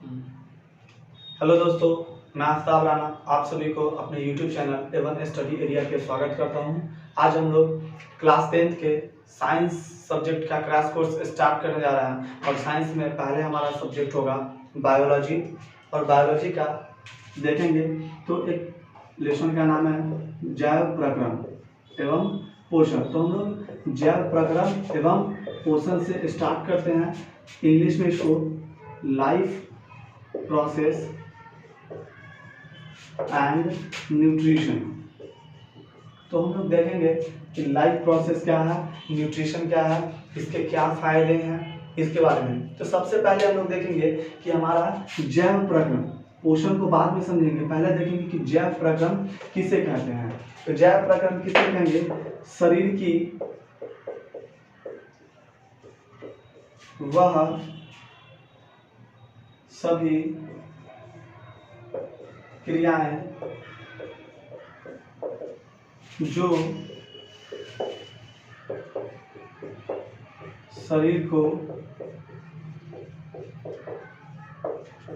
Hello दोस्तों, मैं आफ्ताब राना आप सभी को अपने YouTube channel Avon study area के स्वागत करता हूं। आज हम लोग क्लास 10th के साइंस सब्जेक्ट का क्रैश कोर्स स्टार्ट करने जा रहे हैं और साइंस में पहले हमारा सब्जेक्ट होगा बायोलॉजी। और बायोलॉजी का देखेंगे तो एक लेसन का नाम है जैव प्रक्रम एवं पोषण। तो हम लोग जैव प्रक्रम एवं पोषण से स्टार्ट करते हैं। इंग्लिश में इसको लाइफ प्रोसेस एंड न्यूट्रिशन। तो हम लोग देखेंगे कि लाइफ प्रोसेस क्या है, न्यूट्रिशन क्या है, इसके क्या फायदे हैं, इसके बारे में। तो सबसे पहले हम लोग देखेंगे कि हमारा जैव प्रक्रम, पोषण को बाद में समझेंगे, पहले देखेंगे कि जैव प्रक्रम किसे कहते हैं। तो जैव प्रक्रम किसे कहेंगे? शरीर की वह सभी क्रियाएं जो शरीर को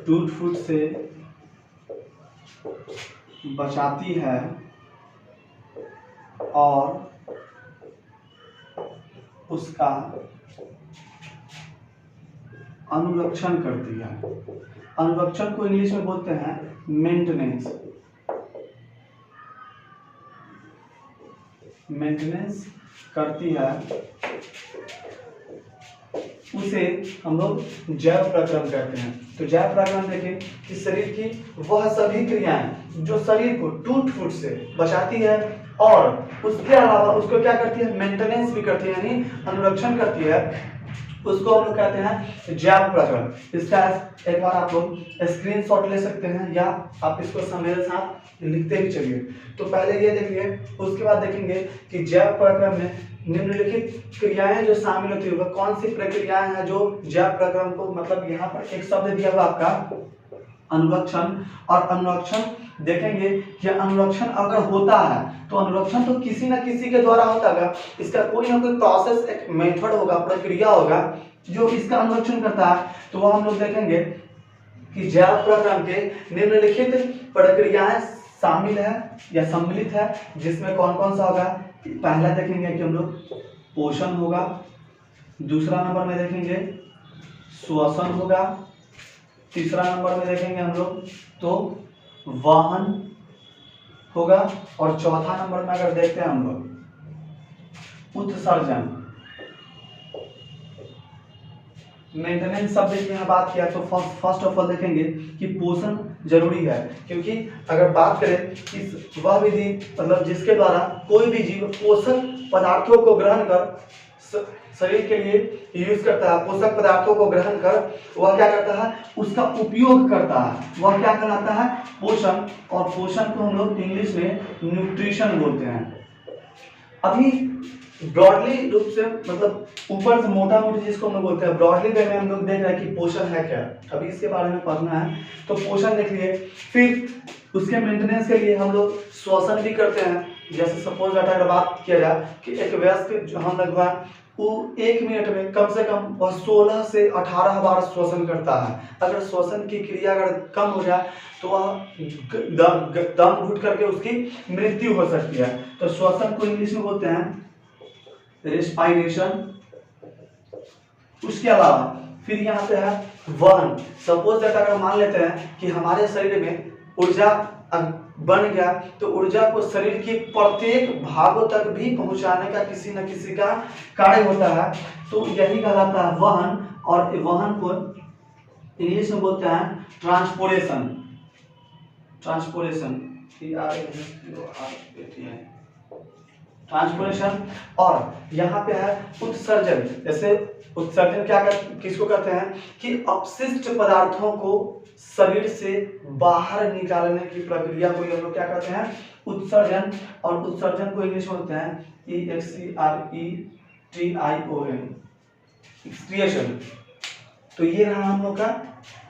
टूट फूट से बचाती है और उसका अनुरक्षण करती है। अनुरक्षण को इंग्लिश में बोलते हैं मेंटेनेंस। मेंटेनेंस करती है, उसे हम लोग जैव प्रक्रम कहते हैं। तो जैव प्रक्रम देखें कि शरीर की वह सभी क्रियाएं जो शरीर को टूट फूट से बचाती है और उसके अलावा उसको क्या करती है, मेंटेनेंस भी करती है, यानी अनुरक्षण करती है, उसको हम लोग कहते हैं जैव प्रक्रम। इसका एक बार आप लोग स्क्रीनशॉट ले सकते हैं या आप इसको मेरे साथ लिखते भी चलिए। तो पहले ये देखिए, उसके बाद देखेंगे कि जैव प्रक्रम में निम्नलिखित क्रियाएं जो शामिल होती है वह कौन सी प्रक्रियाएं हैं जो जैव प्रक्रम को, मतलब यहाँ पर एक शब्द दिया हुआ आपका अनुरक्षण। और अनुरक्षण देखेंगे कि अनुरक्षण अगर होता है तो अनुरक्षण तो किसी न किसी के द्वारा होता है, इसका कोई ना कोई प्रोसेस, एक मेथड होगा, प्रक्रिया होगा जो इसका अनुरक्षण करता है। तो वह हम लोग देखेंगे कि जैव प्रक्रम के निम्नलिखित प्रक्रियाएं शामिल है या सम्मिलित है, जिसमें कौन कौन सा होगा। पहला देखेंगे कि हम लोग पोषण होगा, दूसरा नंबर में देखेंगे श्वसन होगा, तीसरा नंबर में देखेंगे हम लोग तो वाहन होगा, और चौथा नंबर में अगर देखते हैं हम लोग उत्सर्जन। मेंटेनेंस शब्द की यहाँ बात किया तो फर्स्ट ऑफ ऑल देखेंगे कि पोषण जरूरी है, क्योंकि अगर बात करें कि वह विधि, मतलब जिसके द्वारा कोई भी जीव पोषक पदार्थों को ग्रहण कर शरीर के लिए यूज करता है, पोषक पदार्थों को ग्रहण कर वह क्या करता है, उसका उपयोग करता है, वह क्या कहलाता है, पोषण। और पोषण को हम लोग इंग्लिश में न्यूट्रिशन बोलते हैं। अभी ब्रॉडली रूप से, मतलब ऊपर से मोटा मोटी जिसको हम लोग बोलते हैं, ब्रॉडली वे में हम लोग देख रहे हैं कि पोषण है क्या। अभी इसके बारे में पढ़ना है। तो पोषण देख लिए, फिर उसके मेंटेनेंस के लिए हम लोग श्वसन भी करते हैं। जैसे सपोज डाटा अगर बात किया जाए कि एक वयस्क जो हम लगभग वो 1 मिनट में कम से कम वह 16 से 18 बार श्वसन करता है। अगर श्वसन की क्रिया अगर कम हो जाए तो वह दम घुट करके उसकी मृत्यु हो सकती है। तो श्वसन को इंग्लिश में बोलते हैं रेस्पिरेशन। उसके अलावा फिर यहाँ पे है वहन। सपोज दैट अगर मान लेते हैं कि हमारे शरीर में ऊर्जा बन गया, तो ऊर्जा को शरीर के प्रत्येक भागों तक भी पहुंचाने का किसी न किसी का कार्य होता है, तो यही कहलाता है वहन। और वहन को इंग्लिश में बोलते हैं ट्रांसपोर्टेशन। ट्रांसपोर्टेशन। और यहाँ पे है उत्सर्जन। जैसे उत्सर्जन क्या किसको कहते हैं कि अपशिष्ट पदार्थों को शरीर से बाहर निकालने की प्रक्रिया को हम लोग क्या कहते हैं, उत्सर्जन। और उत्सर्जन को इंग्लिश में बोलते हैं EXCRETION, एक्सक्रिएशन। तो ये रहा हम लोग का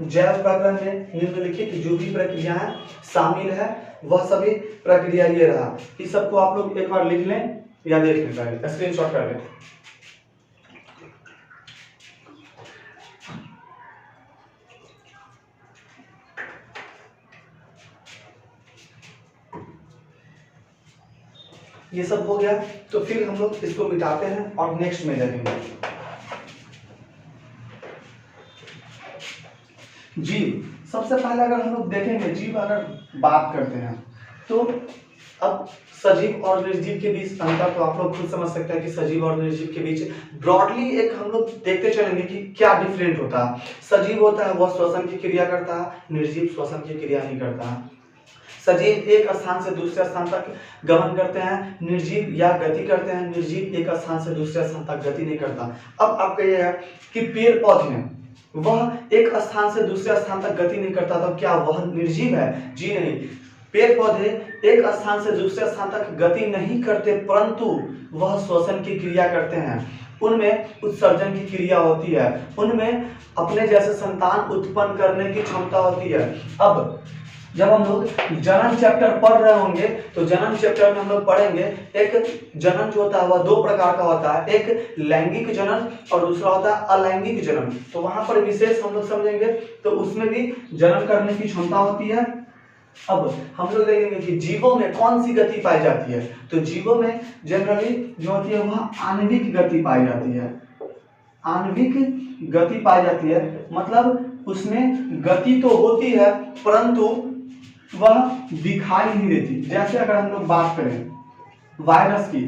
जैव प्रक्रम में निम्नलिखित जो भी प्रक्रियाएं शामिल है वह सभी प्रक्रिया ये रहा। इस सबको आप लोग एक बार लिख लें या देख लें, पहले स्क्रीनशॉट कर लें। ये सब हो गया। तो फिर हम लोग इसको मिटाते हैं और नेक्स्ट में देखेंगे। जीव, सबसे पहले अगर हम लोग देखेंगे जीव अगर बात करते हैं तो अब सजीव और निर्जीव के बीच अंतर तो आप लोग खुद समझ सकते हैं कि सजीव और निर्जीव के बीच ब्रॉडली एक हम लोग देखते चलेंगे कि क्या डिफरेंट होता है। सजीव होता है वह श्वसन की क्रिया करता है, निर्जीव श्वसन की क्रिया नहीं करता है। सजीव एक स्थान से दूसरे स्थान तक गमन करते हैं, निर्जीव या गति करते हैं, निर्जीव एक स्थान से दूसरे स्थान तक गति नहीं करता। अब आप कहिएगा कि पेड़ पौधे हैं वह एक स्थान से दूसरे स्थान तक गति नहीं करता, तो क्या वह निर्जीव है? जी नहीं, पेड़ पौधे एक स्थान से दूसरे स्थान तक गति नहीं करते, परंतु वह श्वसन की क्रिया करते हैं। उनमें उत्सर्जन की क्रिया होती है, उनमें अपने जैसे संतान उत्पन्न करने की क्षमता होती है। अब जब हम लोग जनन चैप्टर पढ़ रहे होंगे तो जनन चैप्टर में हम लोग पढ़ेंगे एक जनन जो होता है वह दो प्रकार का होता है, एक लैंगिक जनन और दूसरा होता है अलैंगिक जनन। तो वहां पर विशेष हम लोग समझेंगे, तो उसमें भी जनन करने की क्षमता होती है। अब हम लोग देखेंगे कि जीवों में कौन सी गति पाई जाती है। तो जीवों में जनरली जो होती है वह आणविक गति पाई जाती है। आणविक गति पाई जाती है मतलब उसमें गति तो होती है परंतु वह दिखाई नहीं देती। जैसे अगर हम लोग बात करें वायरस की,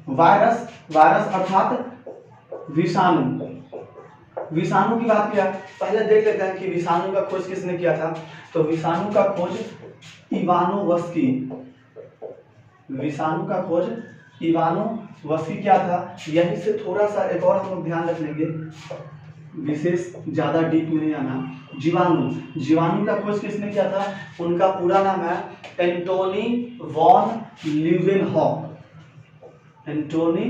वायरस अर्थात विषाणु, विषाणु की बात किया, पहले देख लेते हैं कि विषाणु का खोज किसने किया था। तो विषाणु का खोज इवानोवस्की, विषाणु का खोज इवानोवस्की क्या था। यहीं से थोड़ा सा एक और हम लोग ध्यान रख लेंगे, विशेष ज्यादा डीप में नहीं आना। जीवाणु का खोज किसने किया था? उनका पूरा नाम है Antony von Leeuwenhoek, Antony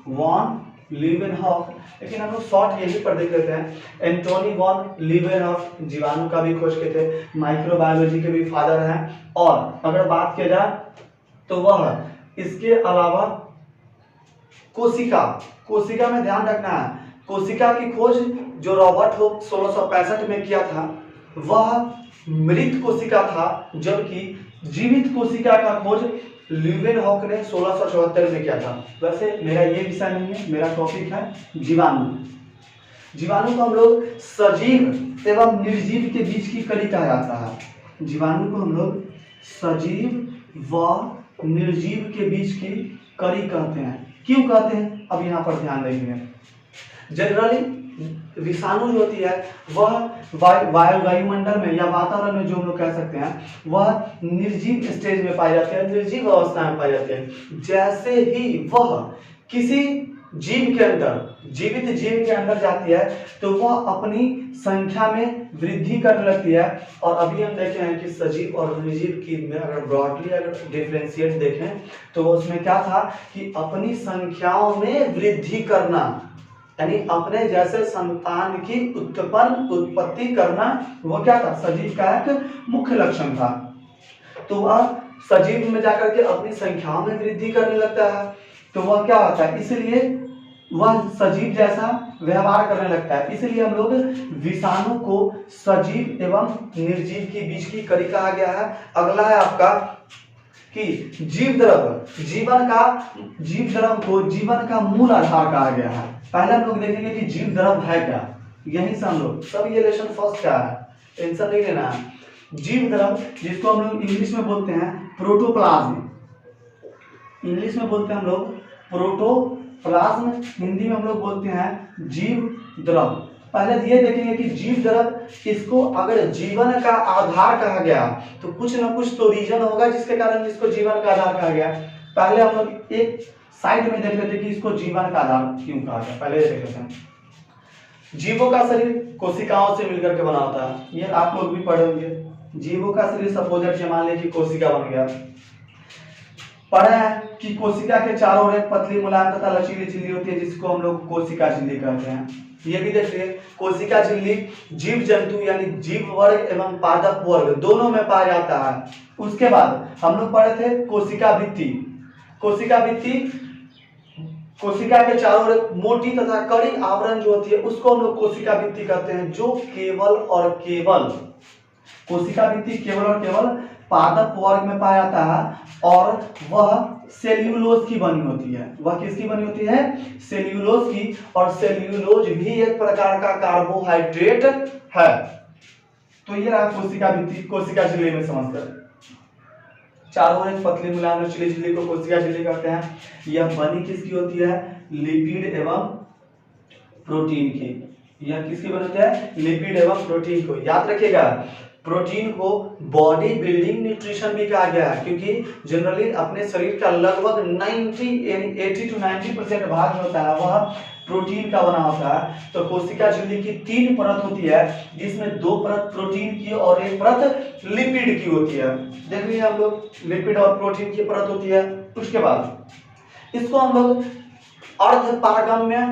von Leeuwenhoek. लेकिन हम लोग शॉर्ट यही पर देख लेते हैं। एंटोनी वॉन लीवेनहॉक जीवाणु का भी खोज किए थे, माइक्रोबायोलॉजी के भी फादर हैं। और अगर बात किया जाए तो वह इसके अलावा कोशिका में ध्यान रखना है, कोशिका की खोज जो रॉबर्ट हुक 1665 में किया था वह मृत कोशिका था, जबकि जीवित कोशिका का खोज लीवेनहॉक ने 1674 में किया था। वैसे मेरा ये विषय नहीं है, मेरा टॉपिक है जीवाणु। जीवाणु को हम लोग सजीव एवं निर्जीव के बीच की कड़ी कहा जाता है। जीवाणु को हम लोग सजीव व निर्जीव के बीच की कड़ी कहते हैं। क्यों कहते हैं अब यहाँ पर ध्यान देंगे। जनरली विषाणु जो होती है वह वायुमंडल में या वातावरण में जो हम लोग कह सकते हैं वह निर्जीव स्टेज में पाई जाती है, निर्जीव अवस्था में पाई जाती है। जैसे ही वह किसी जीव के अंदर, जीवित जीव के अंदर जाती है तो वह अपनी संख्या में वृद्धि करने लगती है। और अभी हम देखे हैं कि सजीव और निर्जीव की में अगर ब्रॉडली अगर डिफरेंशिएट देखें तो उसमें क्या था कि अपनी संख्याओं में वृद्धि करना, यानी अपने जैसे संतान की उत्पत्ति करना, वो क्या था? सजीव का एक मुख्य लक्षण था। तो वह सजीव में जाकर के अपनी संख्याओं में वृद्धि करने लगता है, तो वह क्या होता है? इसलिए वह सजीव जैसा व्यवहार करने लगता है। इसलिए हम लोग विषाणु को सजीव एवं निर्जीव के बीच की कड़ी कहा गया है। अगला है आपका कि जीव द्रव, जीव द्रव को जीवन का मूल आधार कहा गया है। पहले हम लोग देखेंगे कि जीव द्रव है क्या, यहीं से हम लोग सब ये लेसन फर्स्ट क्या है, टेंशन नहीं लेना है। जीव द्रव जिसको हम लोग इंग्लिश में बोलते हैं प्रोटोप्लाज्म, इंग्लिश में बोलते हैं हम लोग प्रोटोप्लाज्म, हिंदी में हम लोग बोलते हैं जीव द्रव। पहले ये देखेंगे कि जीव द्रव इसको अगर जीवन का आधार कहा गया तो कुछ ना कुछ तो रीजन होगा जिसके कारण इसको जीवन का आधार कहा गया। पहले हम लोग एक साइड में देख लेते हैं कि इसको जीवन का आधार क्यों कहा गया। पहले देख लेते हैं। जीवों का शरीर कोशिकाओं से मिलकर के बना होता है, ये आप लोग भी पढ़े होंगे। जीवों का शरीर सपोज मान लें कि कोशिका बन गया। पढ़े हैं कि कोशिका के चारों ओर एक पतली मुलायम तथा लचीली झिल्ली होती है जिसको हम लोग कोशिका झिल्ली कहते हैं। ये भी देखिए कोशिका झिल्ली जीव जंतु यानी जीव वर्ग एवं पादप वर्ग दोनों में पाया जाता है। उसके बाद हम लोग पढ़े थे कोशिका भित्ति। कोशिका भित्ति कोशिका के चारों ओर मोटी तथा कड़ी आवरण जो होती है उसको हम लोग कोशिका भित्ति कहते हैं, जो केवल और केवल कोशिका भित्ति केवल और केवल पादप वर्ग में पाया जाता है और वह सेल्यूलोज की बनी होती है। वह किसकी बनी होती है? सेल्यूलोज की। और सेल्यूलोज भी एक प्रकार का कार्बोहाइड्रेट है। तो ये रहा कोशिका भित्ति, कोशिका झिल्ली में समझकर। चारों एक पतली मुलायम झिल्ली को कोशिका झिल्ली कहते हैं। यह बनी किसकी होती है? लिपिड एवं प्रोटीन की। यह किसकी बनी होती है? लिपिड एवं प्रोटीन को। याद रखिएगा, प्रोटीन को बॉडी बिल्डिंग न्यूट्रिशन भी कहा गया है, क्योंकि जनरली अपने शरीर का लगभग 80 to 90% भाग जो होता है वह प्रोटीन का बना होता है। तो कोशिका झिल्ली की 3 परत होती है, जिसमें 2 परत प्रोटीन की और 1 परत लिपिड की होती है। देख लीजिए हम लोग, लिपिड और प्रोटीन की परत होती है। उसके बाद इसको हम लोग अर्ध पारगम्य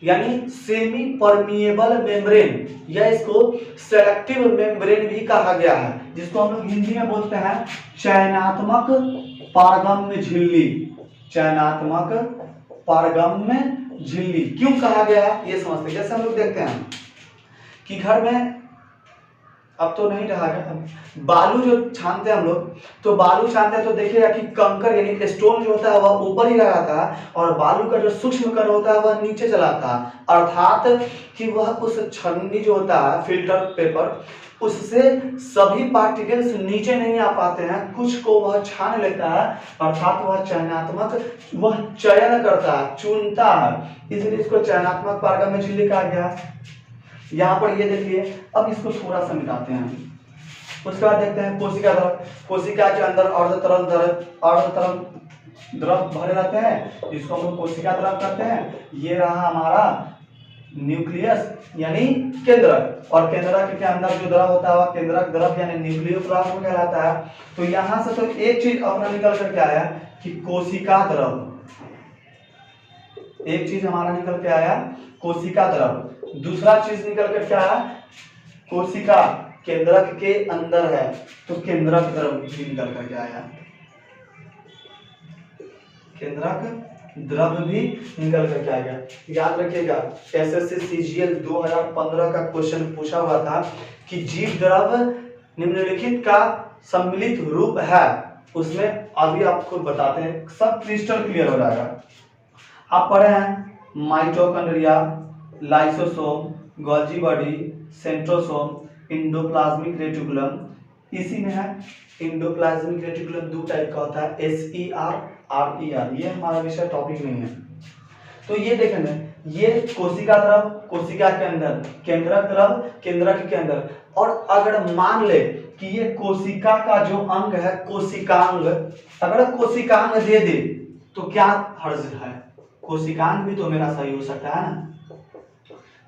यानी सेमी परमिएबल मेम्ब्रेन या इसको सेलेक्टिव मेम्ब्रेन भी कहा गया है, जिसको हम लोग हिंदी में बोलते हैं चयनात्मक पारगम्य झिल्ली। चयनात्मक पारगम्य झिल्ली क्यों कहा गया है ये समझते हैं। जैसे हम लोग देखते हैं कि घर में अब तो नहीं रहा है, बालू जो छानते हैं हम लोग, तो बालू छानते हैं तो देखिएगा कि कंकर यानी स्टोन जो होता है वह ऊपर ही लगाता है और बालू का जो सूक्ष्म कण होता है वह नीचे चलाता है। अर्थात कि वह उस छन्नी जो होता है फिल्टर पेपर, उससे सभी पार्टिकल्स नीचे नहीं आ पाते हैं, कुछ को वह छान लेता है। अर्थात वह चयनात्मक, वह चयन करता है, चुनता है, इसलिए इसको चयनात्मक पारगम्य झिल्ली कहा गया है। यहाँ पर ये देखिए, अब इसको थोड़ा सा मिटाते हैं। उसके बाद देखते हैं कोशिका द्रव। कोशिका के अंदर अर्धतरल द्रव भरे रहते हैं, जिसको हम लोग कोशिका द्रव कहते हैं। ये रहा हमारा न्यूक्लियस यानी केंद्रक, और केंद्रक के अंदर जो द्रव होता है वह केंद्रक द्रव यानी न्यूक्लियोप्लाज्म कहलाता है। तो यहाँ से तो एक चीज अपना निकल करके आया कि कोशिका द्रव, एक चीज हमारा निकल के आया कोशिका द्रव। दूसरा चीज निकल कर क्या है? कोशिका केंद्रक के अंदर है, तो केंद्रक द्रव भी निकल कर के आया। केंद्रक द्रव भी निकल कर के आएगा। याद रखिएगा, एसएससी सीजीएल 2015 का क्वेश्चन पूछा हुआ था कि जीव द्रव निम्नलिखित का सम्मिलित रूप है। उसमें अभी आपको बताते हैं, सब क्रिस्टल क्लियर हो जाएगा। आप पढ़े हैं mitochondria, lysosome, Golgi body, centrosome, endoplasmic reticulum. इसी में है इंडोप्लाज्मिक रेटिकुलम 2 टाइप का होता है, SER, RER। ये हमारा विषय टॉपिक नहीं है। तो ये देखेंगे, ये कोशिका द्रव कोशिका के अंदर, केंद्रक द्रव केंद्रक के अंदर। और अगर मान ले कि ये कोशिका का जो अंग है कोशिकांग, अगर कोशिकांग दे दे तो क्या हर्ज है? कोशिकांग भी तो मेरा सही हो सकता है ना।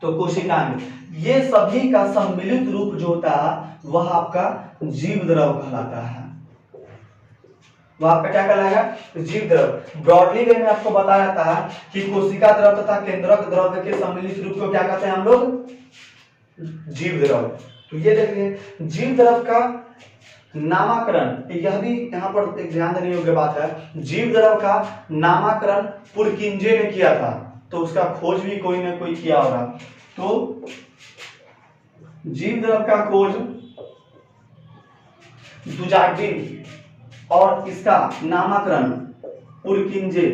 तो कोशिकांग, ये सभी का सम्मिलित रूप जो होता है वह आपका जीव द्रव कहलाता है। वह आपका क्या कहलाएगा? जीव द्रव। ब्रॉडली वे में आपको बताया जाता है कि कोशिका द्रव तथा केंद्रक द्रव के सम्मिलित रूप को क्या कहते हैं हम लोग? जीव द्रव। तो ये देखिए, जीव द्रव का नामकरण, यह भी यहाँ पर एक ध्यान देने योग्य बात है। जीव द्रव का नामकरण पुरकिंजे ने किया था, तो उसका खोज भी कोई ना कोई किया होगा। तो जीव द्रव का खोज दुजार्डिन और इसका नामकरण पुरकिंजे।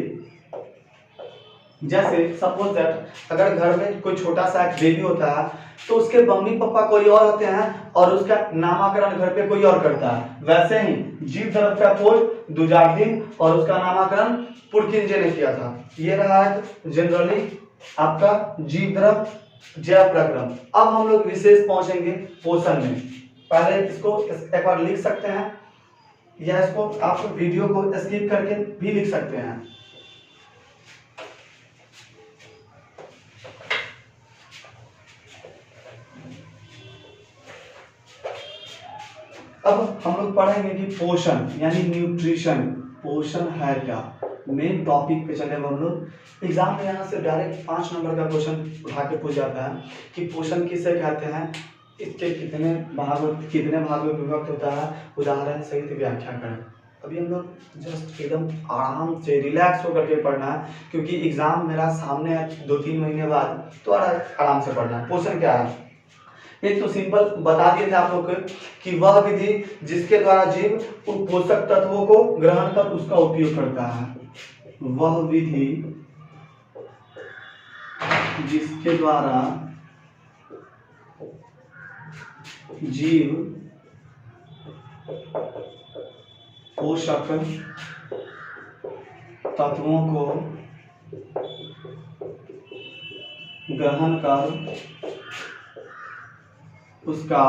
जैसे सपोज दैट अगर घर में कोई छोटा सा बेबी होता है तो उसके मम्मी पापा कोई और होते हैं और उसका नामकरण घर पे कोई और करता है, वैसे ही जीव द्रव का खोज दुजार्डिन और उसका नामकरण पुरकिंजे ने किया था। ये रहा जनरली आपका जीव द्रव जैव प्रक्रम। अब हम लोग विशेष पहुंचेंगे पोषण में। पहले इसको एक बार लिख सकते हैं, या इसको आप वीडियो को स्किप करके भी लिख सकते हैं। अब हम लोग पढ़ेंगे कि पोषण यानी न्यूट्रिशन, पोषण है क्या, मेन टॉपिक पे चले हम लोग। एग्जाम में यहाँ से डायरेक्ट 5 नंबर का क्वेश्चन उठा के पूछ जाता है कि पोषण किसे कहते हैं, इसके कितने भाग में विभक्त होता है, उदाहरण सहित व्याख्या करें। अभी हम लोग जस्ट एकदम आराम से रिलैक्स होकर के पढ़ना है, क्योंकि एग्जाम मेरा सामने है 2-3 महीने बाद, तो आराम से पढ़ना है। पोषण क्या है? एक तो सिंपल बता दिए थे आप लोग को कि वह विधि जिसके द्वारा जीव उन पोषक तत्वों को ग्रहण कर उसका उपयोग करता है, वह विधि जिसके द्वारा जीव पोषक तत्वों को ग्रहण कर उसका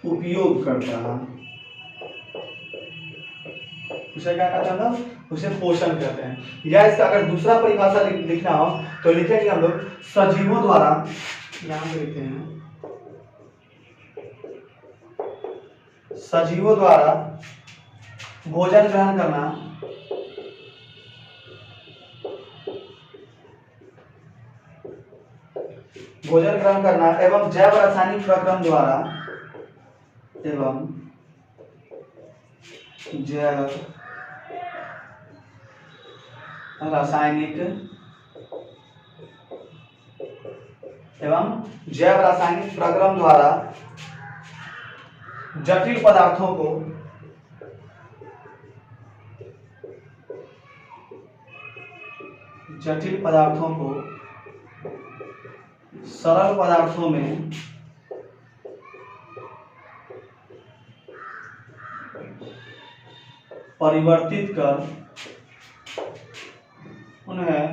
उपयोग करता है, उसे क्या कहते हैं हम? उसे पोषण कहते हैं। या इसका अगर दूसरा परिभाषा लिखना हो तो लिखेंगे हम लोग सजीवों द्वारा, यहां पे लिखते हैं सजीवों द्वारा भोजन ग्रहण करना एवं जैव रासायनिक प्रक्रम द्वारा जैव रासायनिक प्रक्रम द्वारा जटिल पदार्थों को सरल पदार्थों में परिवर्तित कर उन्हें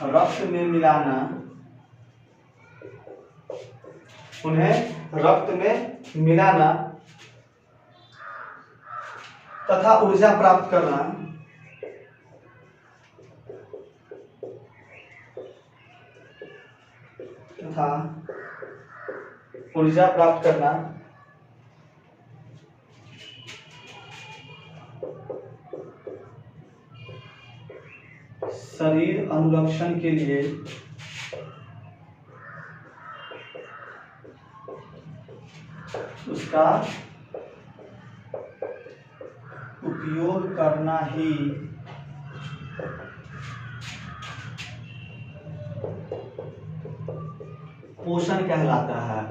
रक्त में मिलाना तथा ऊर्जा प्राप्त करना शरीर अनुरक्षण के लिए उसका उपयोग करना ही पोषण कहलाता है।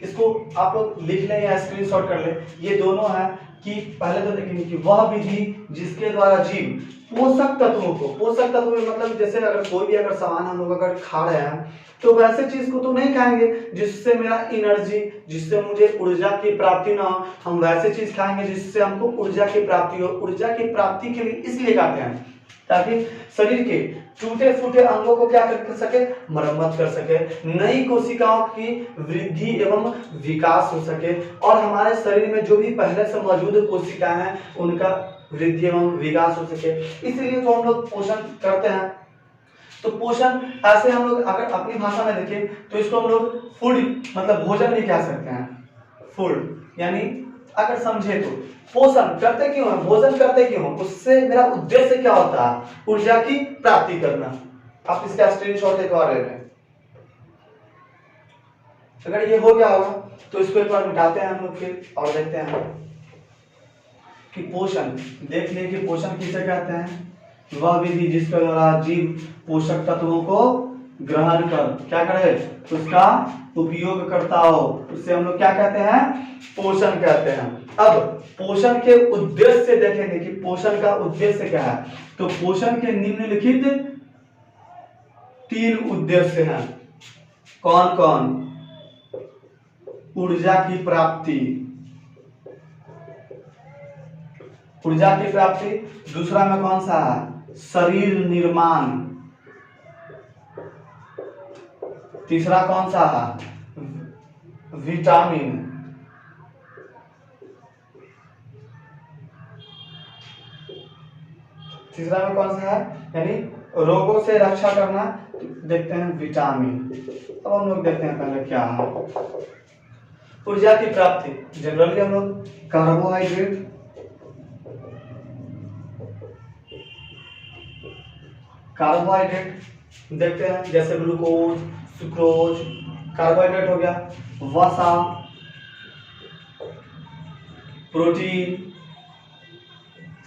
इसको आप लोग लिख लें या स्क्रीनशॉट कर लें। ये दोनों है कि पहले तो देखेंगे कि वह विधि जिसके द्वारा जीव पोषक तत्व में मतलब जैसे अगर कोई भी अगर सामान हम लोग अगर खा रहे हैं तो वैसे चीज को तो नहीं खाएंगे जिससे मेरा एनर्जी, जिससे मुझे ऊर्जा की प्राप्ति ना हो। हम वैसे चीज खाएंगे जिससे हमको ऊर्जा की प्राप्ति हो। ऊर्जा की प्राप्ति के लिए इसलिए खाते हैं ताकि शरीर के टूटे फूटे अंगों को क्या कर सके, मरम्मत कर सके, नई कोशिकाओं की वृद्धि एवं विकास हो सके और हमारे शरीर में जो भी पहले से मौजूद कोशिकाएं हैं उनका वृद्धि एवं विकास हो सके। इसलिए तो हम लोग पोषण करते हैं। तो पोषण ऐसे हम लोग अगर अपनी भाषा में देखें तो इसको हम लोग फूड मतलब भोजन भी कह सकते हैं। फूड यानी अगर समझे तो पोषण करते क्यों है, भोजन करते क्यों, उससे मेरा उद्देश्य क्या होता है, ऊर्जा की प्राप्ति करना। आप इसका स्क्रीनशॉट एक बार ले लें। अगर ये हो गया होगा तो इसको एक बार मिटाते हैं हम लोग फिर और देखते हैं कि पोषण, देख लें कि पोषण किसे कहते हैं। वह विधि जिसके द्वारा जीव पोषक तत्वों को ग्रहण कर क्या करे, उसका उपयोग करता हो, उससे हम लोग क्या कहते हैं, पोषण कहते हैं। अब पोषण के उद्देश्य देखेंगे कि पोषण का उद्देश्य क्या है। तो पोषण के निम्नलिखित 3 उद्देश्य हैं। कौन कौन? ऊर्जा की प्राप्ति, दूसरा में कौन सा है, शरीर निर्माण, तीसरा कौन सा है, विटामिन, तीसरा में कौन सा है यानी रोगों से रक्षा करना, देखते हैं विटामिन। अब हम लोग देखते हैं पहले क्या है ऊर्जा की प्राप्ति। जनरली हम लोग कार्बोहाइड्रेट, देखते हैं जैसे ग्लूकोज, सुक्रोज, कार्बोहाइड्रेट हो गया, वसा, प्रोटीन,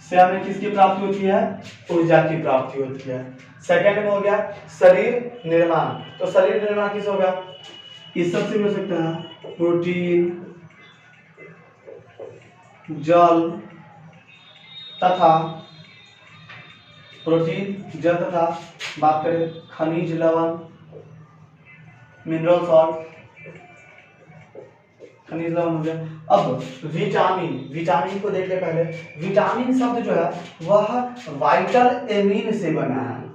से हमें किसकी प्राप्ति होती है? ऊर्जा की प्राप्ति होती है। सेकंड में हो गया शरीर निर्माण। तो शरीर निर्माण किस होगा? इस सब से भी हो सकता है, प्रोटीन, जल तथा बात करें खनिज लवण, मिनरल सॉल्ट, खनिज लवण हो गया। अब विटामिन को देख ले पहले। विटामिन शब्द जो है वह वाइटल एमीन से बना है।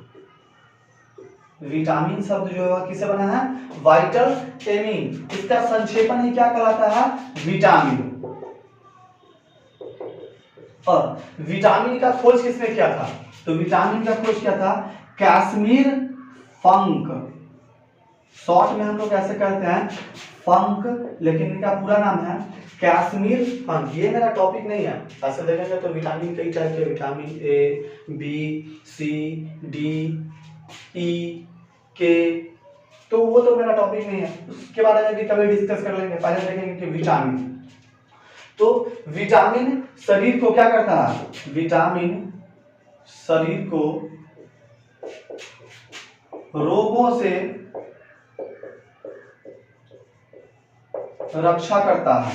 विटामिन शब्द जो है किससे बना है? Vital amine. इसका संक्षेपण ही क्या कहलाता है? विटामिन। और विटामिन का खोज किसने किया था? तो विटामिन का खोज किया था कैसमीर फंक। शॉर्ट में हम लोग कैसे कहते हैं? फंक, लेकिन इनका पूरा नाम है कैसमीर फंक। ये मेरा टॉपिक नहीं है। ऐसे देखेंगे तो विटामिन कई टाइप के, vitamin A, B, C, D, E, K, तो वो तो मेरा टॉपिक नहीं है, उसके बारे में भी कभी डिस्कस कर लेंगे। पहले देखेंगे कि विटामिन। तो विटामिन शरीर को क्या करता है? विटामिन शरीर को रोगों से रक्षा करता है।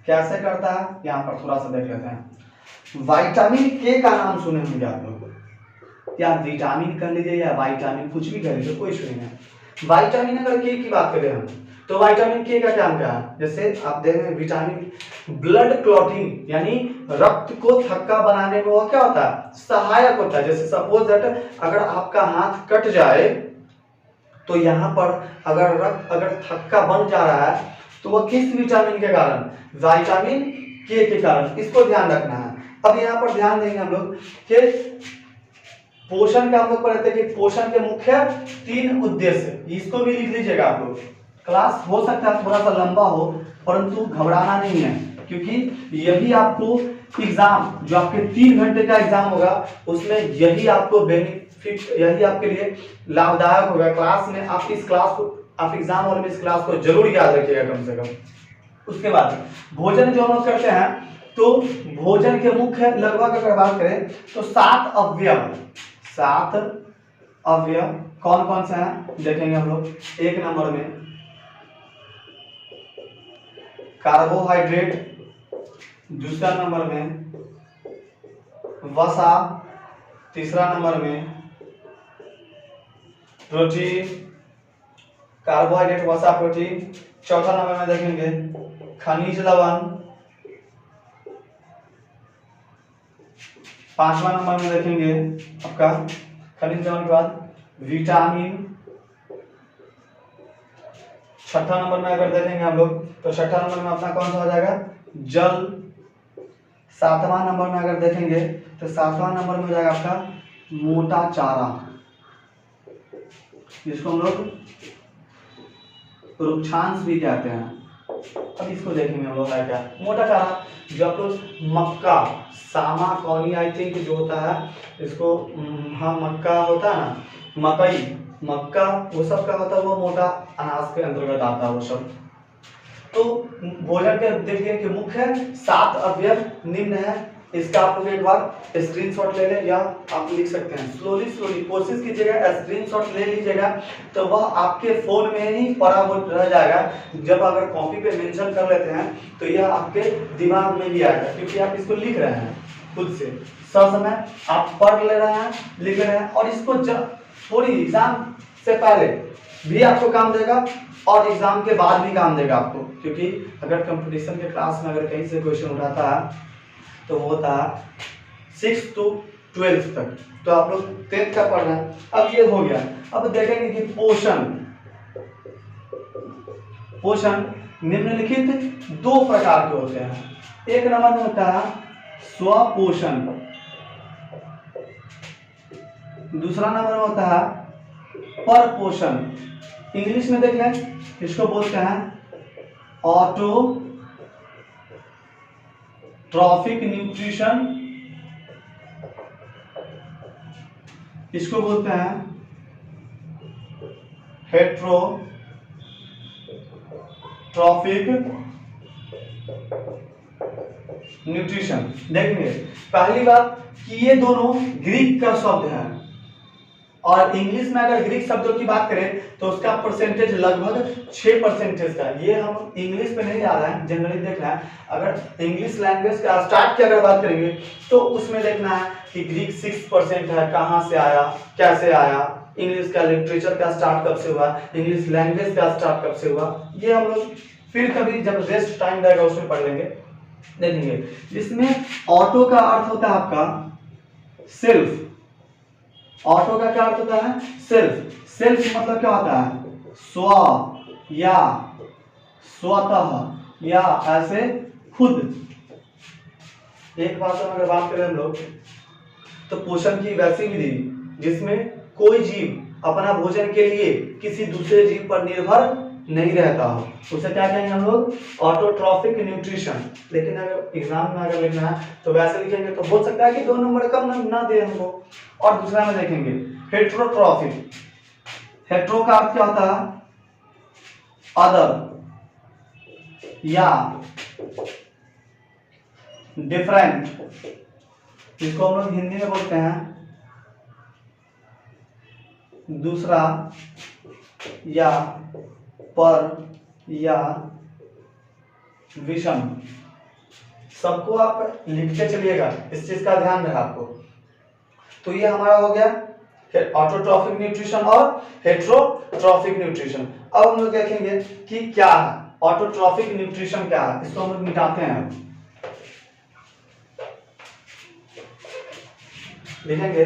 कैसे करता है? यहां पर थोड़ा सा देख लेते हैं। विटामिन के का नाम सुने होंगे आप लोग, या विटामिन कह लीजिए या विटामिन, कुछ भी कह लीजिए, कोई सुने नहीं। विटामिन अगर के की बात करें हम, तो विटामिन के का काम क्या है? जैसे आप देख रहे हैं विटामिन ब्लड क्लॉटिंग, यानी रक्त को थक्का बनाने में वो क्या होता है? सहायक होता है। जैसे सपोज दैट अगर आपका हाथ कट जाए तो यहाँ पर अगर थक्का बन जा रहा है तो वह किस विटामिन के कारण? विटामिन के कारण। इसको ध्यान रखना है। अब यहाँ पर ध्यान देंगे हम लोग कि पोषण का हम लोग पढ़ते हैं कि पोषण के मुख्य 3 उद्देश्य। इसको भी लिख लीजिएगा आप लोग। क्लास हो सकता है थोड़ा सा लंबा हो, परंतु घबराना नहीं है, क्योंकि यही आपको एग्जाम, जो आपके 3 घंटे का एग्जाम होगा, उसमें यही आपको बेनिफिट, यही आपके लिए लाभदायक होगा। क्लास में आप इस क्लास को, आप एग्जाम हॉल में इस क्लास को जरूर याद रखिएगा कम से कम। उसके बाद भोजन जो हम लोग करते हैं, तो भोजन के मुख्य लगभग अगर बात करें तो 7 अवयव कौन कौन से हैं देखेंगे हम लोग। 1 नंबर में कार्बोहाइड्रेट, दूसरा नंबर में वसा, तीसरा नंबर में प्रोटीन, कार्बोहाइड्रेट, वसा, प्रोटीन। चौथा नंबर में देखेंगे खनिज लवण। 5वां नंबर में देखेंगे आपका खनिज लवण के बाद विटामिन। 6ठा नंबर में अगर देखेंगे हम लोग तो 6ठा नंबर में अपना कौन सा हो जाएगा? जल। 7वां नंबर में अगर देखेंगे तो 7वां नंबर में हो जाएगा आपका मोटा चारा, जिसको हम लोग रुक्षांश भी कहते हैं। अब इसको देखेंगे हम लोग है क्या? मोटा चारा, जो आप लोग मक्का, सामा कौनी आई थिंक जो होता है, इसको हाँ मक्का होता है ना, मक्का वो सब का होता है, वो मोटा अनाज के अंतर्गत आता है वो सब। तो भोजन के देखिए कि मुख्य 7 अवयव निम्न है। इसका आप लोग एक बार स्क्रीनशॉट ले लें, या आप लिख सकते हैं। स्लोली कोशिश कीजिएगा, स्क्रीनशॉट ले लीजिएगा, तो वह आपके फोन में ही पड़ा हुआ रह जाएगा। जब अगर कॉपी पे मेंशन कर लेते हैं तो यह आपके दिमाग में भी आएगा, क्योंकि आप इसको लिख रहे हैं खुद से। समय आप पढ़ ले रहे हैं, लिख रहे हैं, और इसको जब थोड़ी एग्जाम से पहले भी आपको काम देगा और एग्जाम के बाद भी काम देगा आपको, क्योंकि अगर कंपटीशन के क्लास में अगर कहीं से क्वेश्चन उठाता है तो वो होता है 6 to 12 तक, तो आप लोग 10th का पढ़ रहे हैं। अब ये हो गया। अब देखेंगे कि पोषण निम्नलिखित 2 प्रकार के होते हैं। 1 नंबर में होता है स्वपोषण, दूसरा नंबर में होता है परपोषण। इंग्लिश में देख लें, इसको बोलते हैं ऑटो ट्रॉफिक न्यूट्रिशन, इसको बोलते हैं हेट्रो ट्रॉफिक न्यूट्रिशन। देखेंगे पहली बात कि ये दोनों ग्रीक का शब्द है, और इंग्लिश में अगर ग्रीक शब्दों की बात करें तो उसका परसेंटेज लगभग 6% का। ये हम इंग्लिश पे नहीं जा रहे हैं, जनरली देखना है। अगर इंग्लिश लैंग्वेज का स्टार्ट की अगर बात करेंगे तो उसमें देखना है कि ग्रीक 6% है, कहाँ से आया, कैसे आया, इंग्लिश का लिटरेचर का स्टार्ट कब से हुआ, इंग्लिश लैंग्वेज का स्टार्ट कब से हुआ, ये हम लोग फिर कभी जब रेस्ट टाइम रहेगा उसमें पढ़ लेंगे। देखेंगे जिसमें ऑटो का अर्थ होता है आपका सेल्फ। ऑटो का क्या अर्थ होता है? सेल्फ। सेल्फ मतलब क्या होता है? स्व या स्वतः या ऐसे खुद। एक भाषा में अगर बात करें हम लोग तो पोषण की वैसी विधि जिसमें कोई जीव अपना भोजन के लिए किसी दूसरे जीव पर निर्भर नहीं रहता हो, उसे क्या कहेंगे हम लोग? Autotrophic nutrition. लेकिन अगर एग्जाम में अगर लिखना है तो वैसे लिखेंगे तो हो सकता है कि 2 नंबर कम ना दे हमको। और दूसरा में देखेंगे हेट्रोट्रॉफिक। हेट्रो का अर्थ क्या होता है? अदर या डिफरेंट, जिसको हम लोग हिंदी में बोलते हैं दूसरा या पर या विषम। सबको आप लिखते चलिएगा, इस चीज का ध्यान रहे आपको। तो ये हमारा हो गया ऑटोट्रॉफिक न्यूट्रिशन और हेट्रोट्रॉफिक न्यूट्रिशन। अब हम लोग देखेंगे कि क्या है ऑटोट्रॉफिक न्यूट्रिशन, क्या है, इसको हम लोग मिटाते हैं। देखेंगे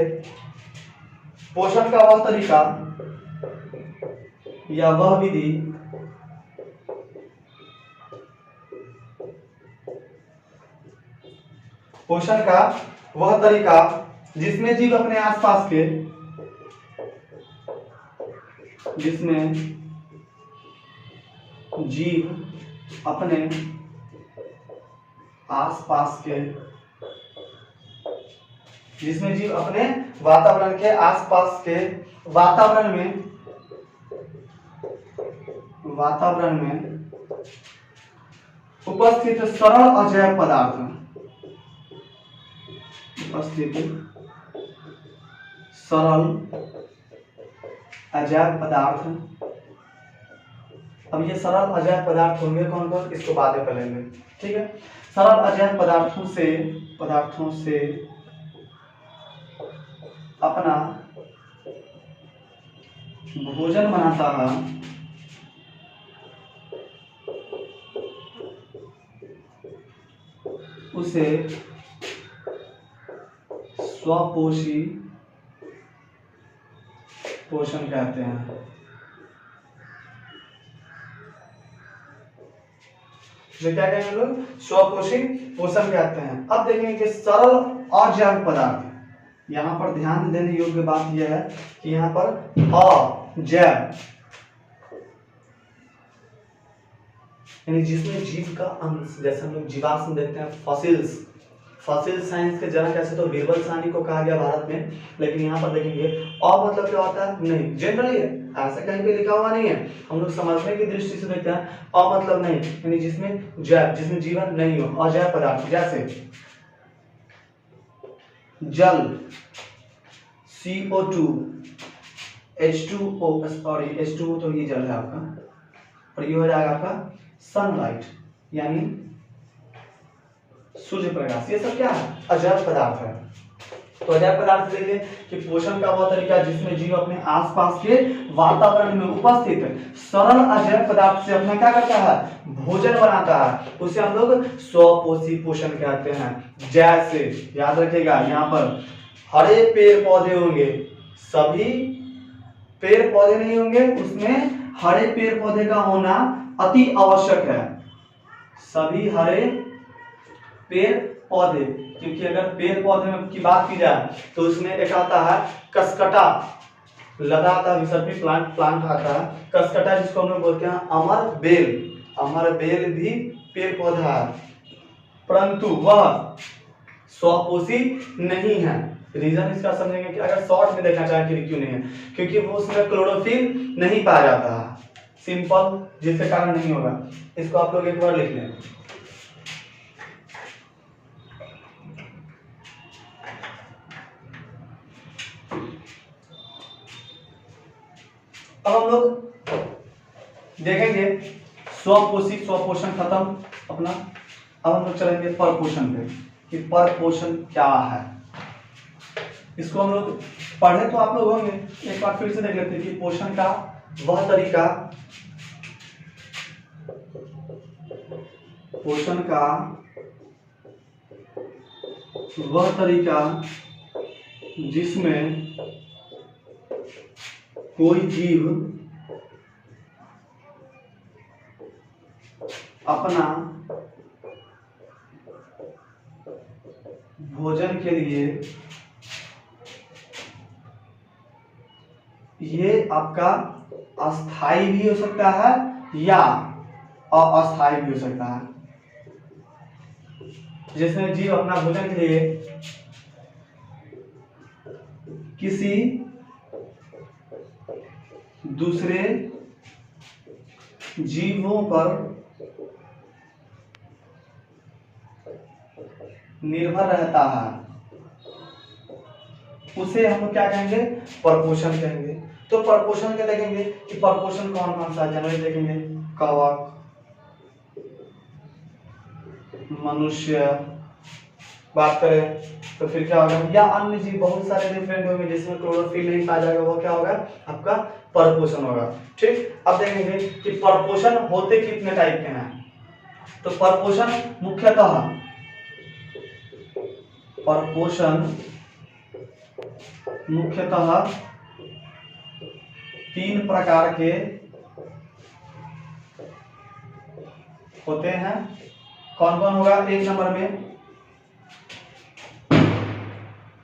पोषण का वह तरीका या वह विधि पोषण का वह तरीका जिसमें जीव अपने आसपास के जिसमें जीव अपने आसपास के जिसमें जीव अपने वातावरण के आसपास के वातावरण में उपस्थित सरल अजैव पदार्थ अब ये सरल अजैव पदार्थ होंगे कौन कौन, इसको बाद में पढ़ेंगे, ठीक है। सरल अजैव पदार्थों से अपना भोजन बनाता है उसे स्वपोषी पोषण कहते हैं। क्या कहेंगे लोग? स्वपोषी पोषण कहते हैं। अब देखेंगे कि सरल अजैव पदार्थ, यहाँ पर ध्यान देने योग्य बात यह है कि यहाँ पर अजैव यानी जिसमें जीव का अंश, जैसे हम लोग जीवाश्म देखते हैं, फॉसिल्स साइंस के जनक ऐसे तो बीरबल साहनी को कहा गया भारत में, लेकिन यहाँ पर देखेंगे अ मतलब क्या होता है? नहीं, जनरली ऐसा कहीं पे लिखा हुआ नहीं है, हम लोग समझने की दृष्टि से देखते हैं। अ मतलब नहीं, यानी जिसमें जीवन नहीं हो, अजैव पदार्थ, जैसे जल CO2 H2O, सॉरी H2O तो ये जल है आपका, और ये हो जाएगा आपका सनलाइट यानी सूर्य प्रकाश। ये सब क्या है? अजैव पदार्थ है। तो अजैव पदार्थ देखिए कि पोषण का वह तरीका जिसमें जीव अपने आसपास के वातावरण में उपस्थित सरल अजैव पदार्थ से अपना क्या करता है? भोजन बनाता है, उसे हम लोग स्वपोषी पोषण कहते हैं। जैसे याद रखिएगा यहाँ पर हरे पेड़ पौधे होंगे, सभी पेड़ पौधे नहीं होंगे, उसमें हरे पेड़ पौधे का होना अति आवश्यक है। सभी हरे पेड़ पौधे, क्योंकि अगर पेड़ पौधे में की बात की जाए तो उसमें एक आता है कसकटा, लता आता है, प्लांट आता है कसकटा, जिसको हम लोग बोलते हैं अमर बेल भी पेड़ पौधा है, परंतु वह स्वपोषी नहीं है। रीजन इसका समझेंगे कि अगर शॉर्ट में देखना चाहें कि क्यों नहीं है, क्योंकि वो उसमें क्लोरोफिल नहीं पाया जाता है, सिंपल, जिसके कारण नहीं होगा। इसको आप लोग एक बार लिख लें। अब हम लोग देखेंगे स्वपोषण खत्म अपना। अब हम लोग चलेंगे परपोषण पे कि परपोषण क्या है। इसको हम लोग पढ़े तो आप लोग होंगे, एक बार फिर से देख लेते हैं कि पोषण का वह तरीका, पोषण का वह तरीका जिसमें कोई जीव अपना भोजन के लिए, ये आपका अस्थाई भी हो सकता है या अस्थाई भी हो सकता है, जिसमें जीव अपना भोजन के लिए किसी दूसरे जीवों पर निर्भर रहता है, उसे हम लोग क्या कहेंगे, परपोषण कहेंगे। तो परपोषण क्या देखेंगे कि परपोषण कौन कौन सा, जनरली देखेंगे कवक, मनुष्य बात करें तो फिर क्या होगा, या अन्य जीव बहुत सारे डिफरेंट होंगे जिसमें क्लोरोफिल नहीं पाया जाएगा, वो क्या होगा आपका परपोषण होगा। ठीक, अब देखेंगे कि परपोषण होते कितने टाइप के हैं। तो परपोषण मुख्यतः 3 प्रकार के होते हैं। कौन कौन होगा, एक नंबर में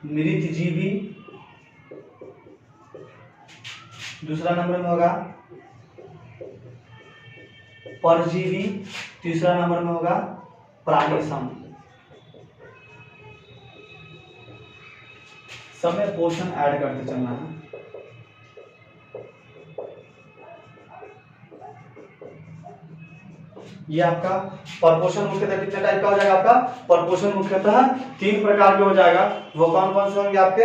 मृतजीवी, दूसरा नंबर में होगा परजीवी, तीसरा नंबर में होगा प्राणीसम। सब में पोषण ऐड करते चलना है। ये आपका परपोषण मुख्यतः कितने टाइप का हो जाएगा, आपका परपोषण मुख्यतः 3 प्रकार के हो जाएगा। वो कौन कौन से होंगे आपके,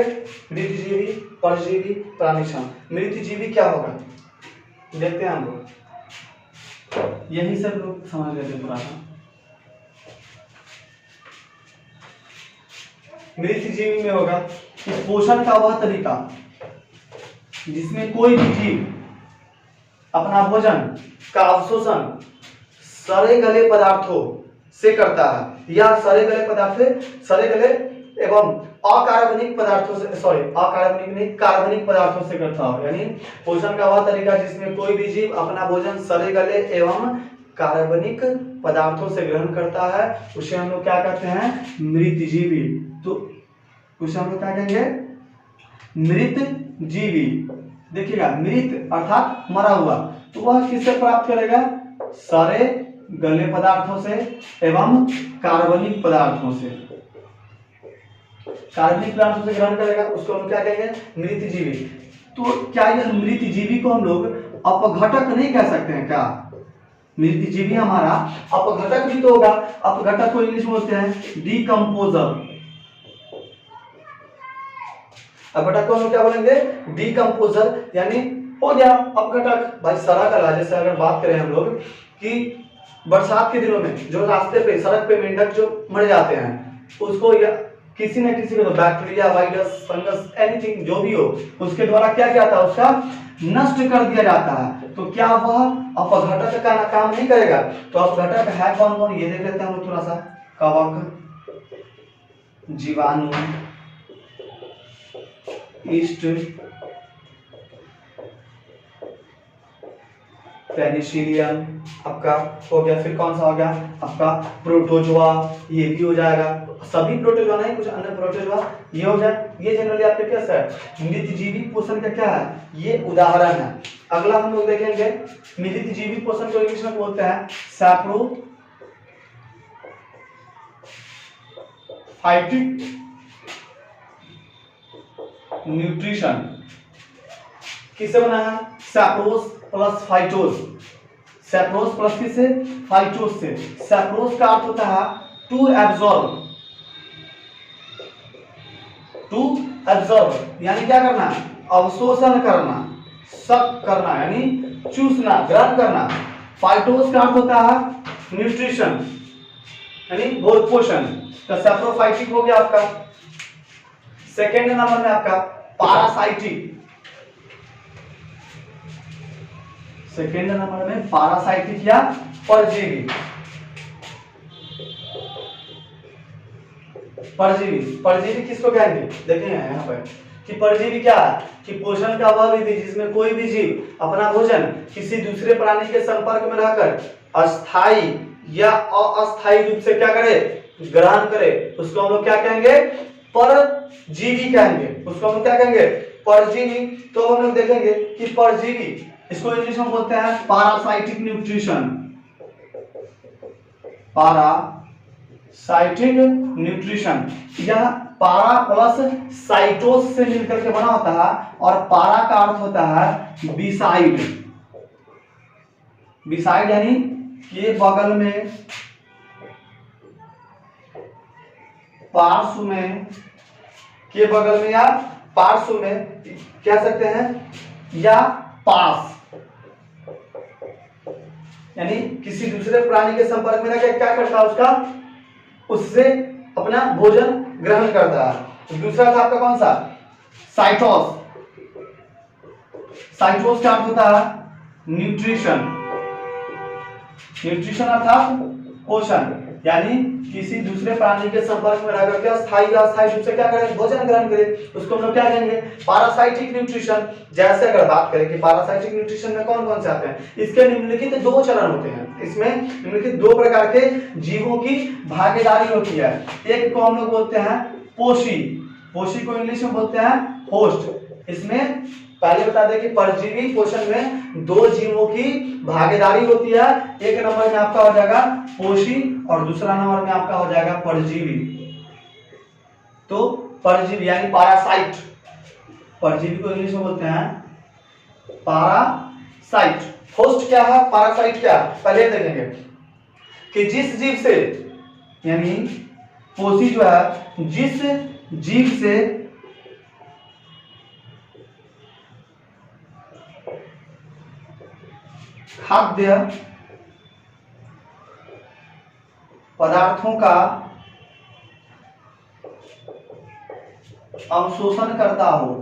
मृतजीवी, परजीवी, प्राणीसम। मृतजीवी क्या होगा देखते हैं हम लोग, यही सब लोग समझ लेते थोड़ा सा। मृतजीवी में होगा कि पोषण का वह तरीका जिसमें कोई भी जीव अपना भोजन का अवशोषण सड़े गले पदार्थों से करता है, या सड़े गले एवं अकार्बनिक पदार्थों से, कार्बनिक पदार्थों से करता हो। यानी पोषण का वह तरीका जिसमें कोई भी जीव अपना भोजन सड़े गले एवं कार्बनिक पदार्थों से ग्रहण करता है, उसे हम लोग क्या कहते हैं, मृतजीवी। तो उसे हम लोग क्या कहेंगे, मृतजीवी। देखिएगा, मृत अर्थात मरा हुआ, तो वह किससे प्राप्त करेगा, सड़े गले पदार्थों से एवं कार्बनिक पदार्थों से, कार्बनिक पदार्थों से ग्रहण करेगा, उसको हम क्या कहेंगे, मृतजीवी। तो क्या यह मृतजीवी को हम लोग अपघटक नहीं कह सकते हैं क्या, मृतजीवी हमारा अपघटक भी तो होगा। अपघटक को इंग्लिश में बोलते हैं डीकंपोजर। अपघटक को हम क्या बोलेंगे, डीकंपोजर, यानी हो गया अपघटक। भाई सड़क का, जैसे अगर बात करें हम लोग कि बरसात के दिनों में जो रास्ते पे, सड़क पे मेंढक जो मर जाते हैं, उसको या किसी न किसी को, बैक्टीरिया, वायरस, फंगस, एनीथिंग जो भी हो, उसके द्वारा क्या किया था, उसका नष्ट कर दिया जाता है। तो क्या वह अपघटक का काम नहीं करेगा। तो अपघटक है कौन कौन, ये देख लेते हैं हम लोग थोड़ा सा। कवक, जीवाणु, ईस्ट, पेनिसिलियम आपका हो गया। फिर कौन सा हो गया आपका, प्रोटोजोआ, ये भी हो जाएगा। सभी प्रोटोजोआ नहीं, कुछ अन्य प्रोटोजोआ ये हो जाए। ये जनरली आपके कैसा है, मृतजीवी पोषण का क्या है, ये उदाहरण है। अगला हम लोग देखेंगे, मृतजीवी पोषण को इंग्लिश में बोलते हैं सैप्रोफाइटिक न्यूट्रिशन। किससे बना है, सैप्रोस प्लस फाइटोस। सैप्रोस प्लस किससे, फाइटोस से। सैप्रोस का अर्थ होता है टू एब्जॉर्ब, यानी क्या करना, अवशोषण करना। सक करना यानी चूसना, ग्रहण करना। फाइटोस का अर्थ होता है न्यूट्रिशन यानी भोजन पोषण। तो सैप्रोफाइटिक हो गया आपका। सेकेंड नंबर में आपका पारासाइटिक। सेकेंड नंबर में पारासाइटिक या परजीवी। परजीवी, परजीवी किसको कहेंगे? देखिए यहाँ पर कि परजीवी क्या है कि पोषण का वह विधि जिसमें कोई भी जीव अपना भोजन किसी दूसरे प्राणी के संपर्क में रहकर अस्थायी या अस्थायी रूप से क्या करे, ग्रहण करे, उसको हम लोग क्या कहेंगे? परजीवी कहेंगे। उसको हम लोग क्या कहेंगे? परजीवी। तो हम लोग देखेंगे कि परजीवी इसको इंग्लिश में बोलते हैं पारासाइटिक न्यूट्रिशन। Parasitic nutrition. यह पारा प्लस साइटोस से मिलकर के बना होता है और पारा का अर्थ होता है बिसाइड। बिसाइड यानी के बगल में, पार्श्व में, के बगल में या पार्श्व में कह सकते हैं, या पास यानी किसी दूसरे प्राणी के संपर्क में रहकर क्या करता है, उसका उससे अपना भोजन ग्रहण करता है। तो दूसरा था आपका कौन सा? साइटोस। साइटोस का अर्थ होता है न्यूट्रिशन। न्यूट्रिशन अर्थात पोषण यानी किसी दूसरे प्राणी के संपर्क में रहकर के स्थायी या अस्थायी रूप से क्या करें, भोजन ग्रहण करें, उसको हम लोग क्या कहेंगे? Parasitic nutrition. जैसे अगर बात करें कि पारासाइटिक न्यूट्रिशन में कौन कौन से आते हैं, इसके निम्नलिखित दो चरण होते हैं। इसमें निम्नलिखित दो प्रकार के जीवों की भागीदारी होती है। एक को हम लोग बोलते हैं पोषी, पोषी को इंग्लिश में बोलते हैं होस्ट। इसमें पहले बता दें कि परजीवी पोषण में दो जीवों की भागीदारी होती है। एक नंबर में आपका हो जाएगा पोषी और दूसरा नंबर में आपका हो जाएगा परजीवी। तो परजीवी यानी पारासाइट, परजीवी को इंग्लिश में बोलते हैं पारासाइट। होस्ट क्या है, पारासाइट क्या है, पहले देखेंगे कि जिस जीव से यानी पोषी जो है जिस जीव से खाद्य पदार्थों का अवशोषण करता हो,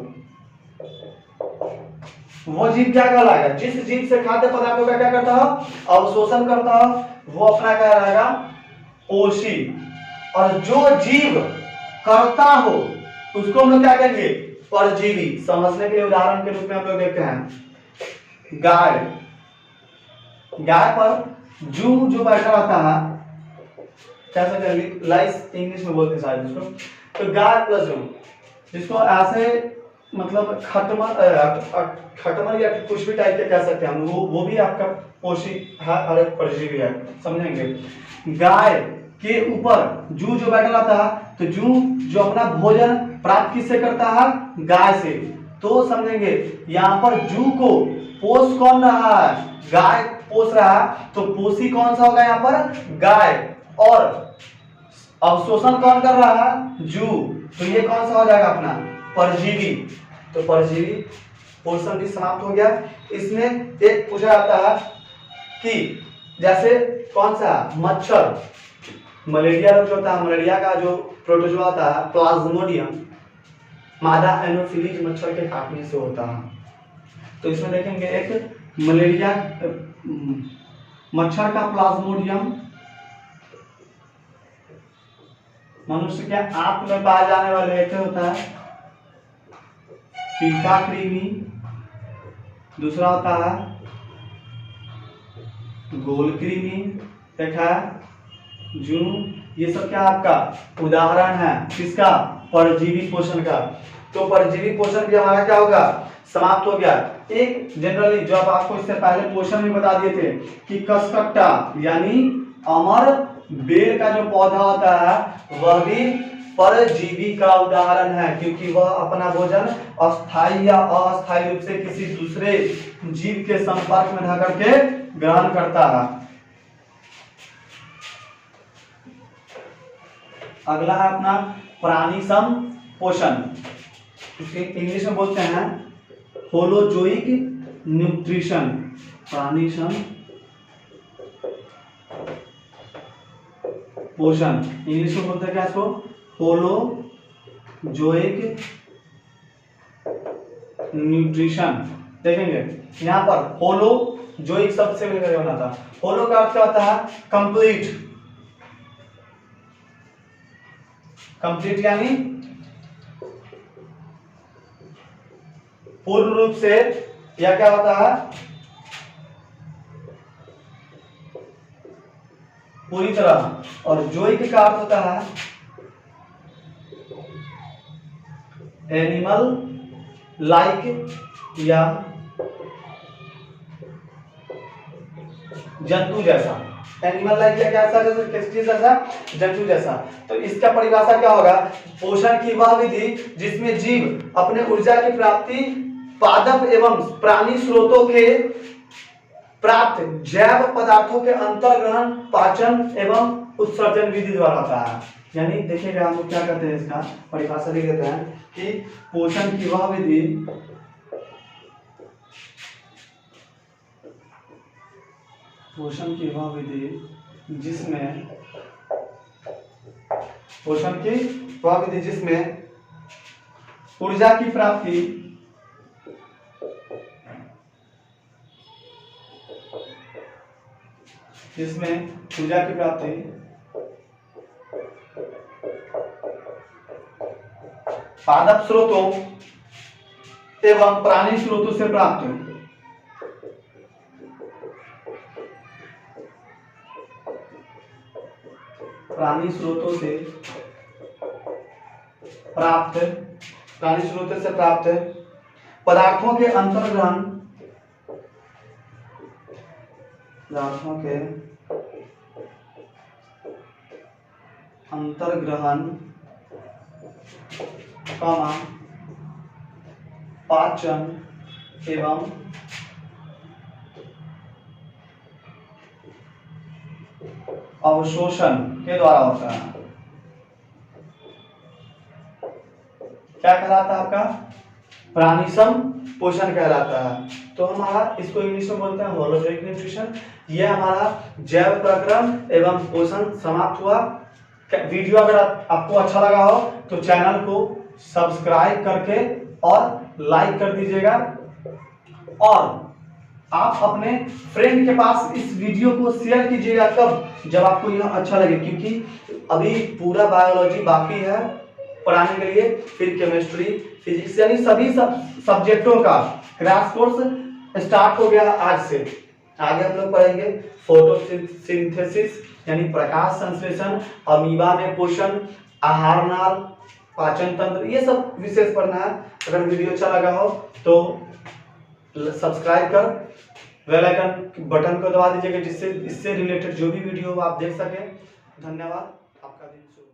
वो जीव क्या कहलाएगा? जिस जीव से खाद्य पदार्थों का क्या करता हो, अवशोषण करता हो, वो अपना क्या रहेगा? पोषी। और जो जीव करता हो उसको हम लोग क्या कहेंगे? परजीवी। समझने के लिए उदाहरण के रूप में हम लोग देखते हैं गाय। गाय पर जू जो बैठा रहता है, कैसा कहेंगे? लाइस इंग्लिश में बोलते हैं शायद इसको। तो गाय प्लस जू, जिसको ऐसे मतलब खटमल या कुछ भी टाइप के कह सकते हैं हम, वो भी आपका पोषी है और परजीवी है, समझेंगे। गाय के ऊपर जू जो बैठा रहता है, तो जू जो अपना भोजन प्राप्त किससे करता है? गाय से। तो समझेंगे यहाँ पर जू को पोष कौन रहा है? गाय पोष रहा है। तो पोषी कौन सा होगा यहाँ पर? गाय। और अवशोषण कौन कर रहा है? जू। तो ये कौन सा हो जाएगा अपना? परजीवी। तो परजीवी पोषण भी समाप्त हो गया। इसमें एक पूछा जाता है कि जैसे कौन सा? मच्छर, मलेरिया रोग जो होता है, मलेरिया का जो प्रोटोजोआ होता है प्लाज्मोडियम, मादा एनोफिलीज मच्छर के काटने से होता है। तो इसमें देखेंगे एक मलेरिया मच्छर का प्लाज्मोडियम मनुष्य के आंत में पाए जाने वाले एक होता है पीका कृमि, दूसरा होता है गोल कृमि, एक है जू। ये सब क्या आपका उदाहरण है किसका? परजीवी पोषण का। तो परजीवी पोषण भी हमारा क्या होगा? समाप्त हो गया। एक जनरली जो आपको इससे पहले पोषण में बता दिए थे कि कसकट्टा यानी अमर बेल का जो पौधा होता है वह भी परजीवी का उदाहरण है, क्योंकि वह अपना भोजन अस्थायी या अस्थायी रूप से किसी दूसरे जीव के संपर्क में रह करके ग्रहण करता है। अगला है अपना प्राणी सम पोषण, इंग्लिश में बोलते हैं होलोजोइक न्यूट्रिशन, प्राणिसम पोषण, इंग्लिश में बोलते हैं क्या इसको, होलोजोइक न्यूट्रिशन। देखेंगे यहाँ पर होलोजोइक शब्द से मिलकर बना था। होलो का अर्थ क्या होता है, कंप्लीट, कंप्लीट यानी पूर्ण रूप से, या क्या होता है, पूरी तरह। और जोइक का अर्थ होता है एनिमल लाइक या जंतु जैसा। एनिमल लाइक या क्या जैसा, किस चीज जैसा, जंतु जैसा। तो इसका परिभाषा क्या होगा, पोषण की वह विधि जिसमें जीव अपने ऊर्जा की प्राप्ति पादप एवं प्राणी स्रोतों के प्राप्त जैव पदार्थों के अंतर्ग्रहण, पाचन एवं उत्सर्जन विधि द्वारा होता है। यानी देखिएगा हम लोग क्या कहते हैं, इसका परिभाषा लिख देते हैं कि पोषण की वह विधि जिसमें ऊर्जा की प्राप्ति पादप स्रोतों एवं प्राणी स्रोतों से प्राप्त पदार्थों के अंतर्ग्रहण, पाचन एवं अवशोषण के द्वारा होता है। क्या कहलाता है आपका, प्राणिसम पोषण कहलाता है। तो हमारा इसको इंग्लिश में बोलते हैं होलोजोइक न्यूट्रिशन। यह हमारा जैव प्रक्रम एवं पोषण समाप्त हुआ। वीडियो अगर आपको अच्छा लगा हो तो चैनल को सब्सक्राइब करके और लाइक कर दीजिएगा, और आप अपने फ्रेंड के पास इस वीडियो को शेयर कीजिएगा कब, जब आपको यह अच्छा लगे, क्योंकि अभी पूरा बायोलॉजी बाकी है पढ़ाने के लिए, फिर केमिस्ट्री, फिजिक्स, यानी सभी सब्जेक्टों का क्रैश कोर्स स्टार्ट हो गया आज से। आगे हम लोग पढ़ेंगे फोटोसिंथेसिस यानी प्रकाश संश्लेषण, अमीबा में पोषण, आहार नाल, पाचन तंत्र, ये सब विशेष पढ़ना है। अगर वीडियो अच्छा लगा हो तो सब्सक्राइब कर बेल आइकन बटन को दबा दीजिएगा, जिससे इससे रिलेटेड जो भी वीडियो हो आप देख सकें। धन्यवाद, आपका दिन शुभ।